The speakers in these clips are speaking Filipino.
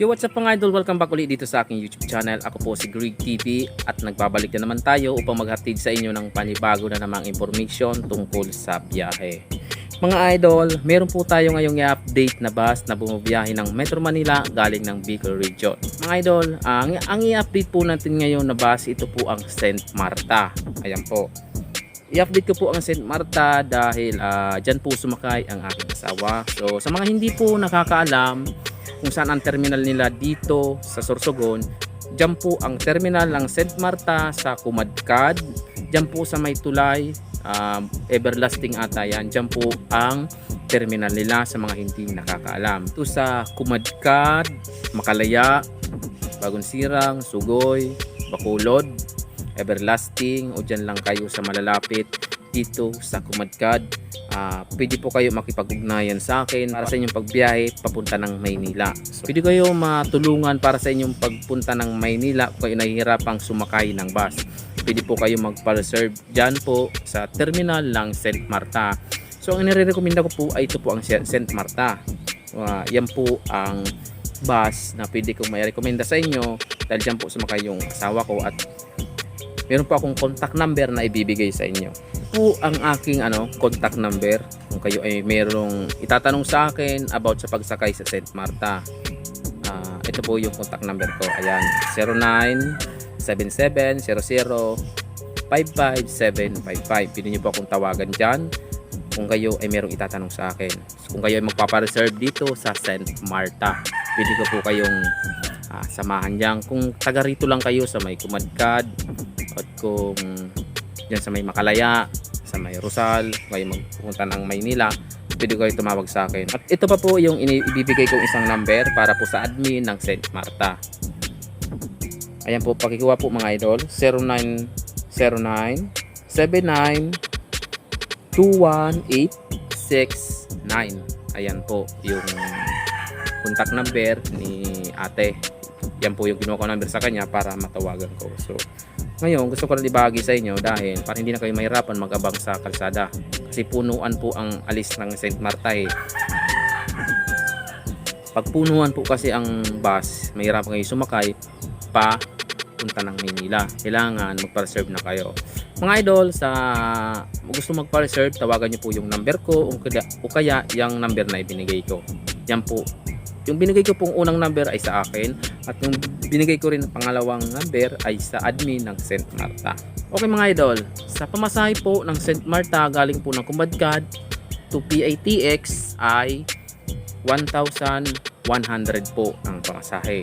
Yo, what's up mga idol? Welcome back ulit dito sa aking YouTube channel. Ako po si Greg TV at nagbabalik na naman tayo upang maghatid sa inyo ng panibago na namang information tungkol sa biyahe. Mga idol, meron po tayo ngayong i-update na bus na bumabiyahe ng Metro Manila galing ng Bicol Region. Mga idol, ang i-update po natin ngayon na bus, ito po ang St. Marta. Ayan po. I-update ko po ang St. Marta dahil dyan po sumakay ang aking asawa. So sa mga hindi po nakakaalam kung saan ang terminal nila dito sa Sorsogon, dyan po ang terminal ng St. Marta sa Kumadkad. Dyan po sa may tulay, Everlasting ata yan. Dyan po ang terminal nila sa mga hindi nakakaalam. Ito sa Kumadkad, Makalaya, Bagong Sirang, Sugoy, Bacolod, Everlasting, o dyan lang kayo sa malalapit dito sa Kumadkad. Pwede po kayo makipag-ugnayan sa akin para sa inyong pagbiyahe papunta ng Maynila. So, pwede kayo matulungan para sa inyong pagpunta ng Maynila kung kayo nahihirapang sumakay ng bus. Pwede po kayo magpa-reserve dyan po sa terminal ng St. Marta. So ang nire-recommenda ko po ay ito po ang St. Marta. Yan po ang bus na pwede kong may rekomenda sa inyo dahil dyan po sumakay yung asawa ko at meron po akong contact number na ibibigay sa inyo. Po ang aking contact number kung kayo ay merong itatanong sa akin about sa pagsakay sa St. Marta. Ito po yung contact number ko. Ayan, 097700555755. Pwede nyo po akong tawagan dyan kung kayo ay merong itatanong sa akin. Kung kayo ay magpapareserve dito sa St. Marta, pwede ko po kayong samahan dyan. Kung taga rito lang kayo sa may Kumadkad at kung dyan sa may Makalaya, sa may Rosal, kayo magpupunta ng Maynila, pwede kayo tumawag sa akin. At ito pa po yung ibibigay kong isang number para po sa admin ng St. Marta. Ayan po, pakikuha po mga idol, 0909-79-21869. Ayan po yung contact number ni ate. Yan po yung kinuha ko number sa kanya para matawagan ko. So ngayon gusto ko rin ibahagi sa inyo dahil para hindi na kayo mahirapan mag-abang sa kalsada kasi punuan po ang alis ng St. Marta Pag punuan po kasi ang bus, mahirapan kayo sumakay pa punta ng Maynila. Kailangan magpa-reserve na kayo. Mga idol, sa gusto magpa-reserve, tawagan nyo po yung number ko o kaya yung number na ibinigay ko. Yan po. Yung binigay ko pong unang number ay sa akin at yung binigay ko rin ng pangalawang number ay sa admin ng St. Marta. Okay mga idol, sa pamasahe po ng St. Marta galing po ng Kumadkad to PATX ay 1,100 po ang pamasahe.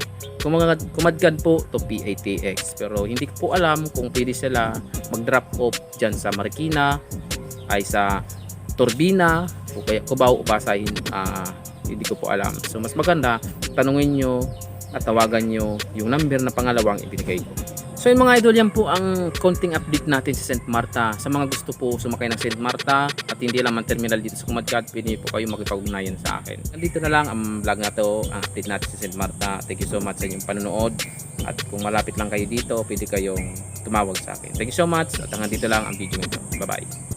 Kumadkad po to PATX, pero hindi ko po alam kung pwede sila mag-drop off dyan sa Marikina, ay sa Turbina o kaya Cubao o Basahin. Hindi ko po alam. So mas maganda tanungin nyo at tawagan nyo yung number na pangalawang ibinigay ko. So yung mga idol, yan po ang konting update natin sa St. Marta. Sa mga gusto po sumakay ng St. Marta at hindi lang man terminal dito sa Kumadkad, pwede po kayo makipag-ugnayan sa akin. Nandito na lang ang vlog na to, ang update natin sa St. Marta. Thank you so much sa inyong panonood. At kung malapit lang kayo dito, pwede kayong tumawag sa akin. Thank you so much at hanggang dito lang ang video nito. Bye bye.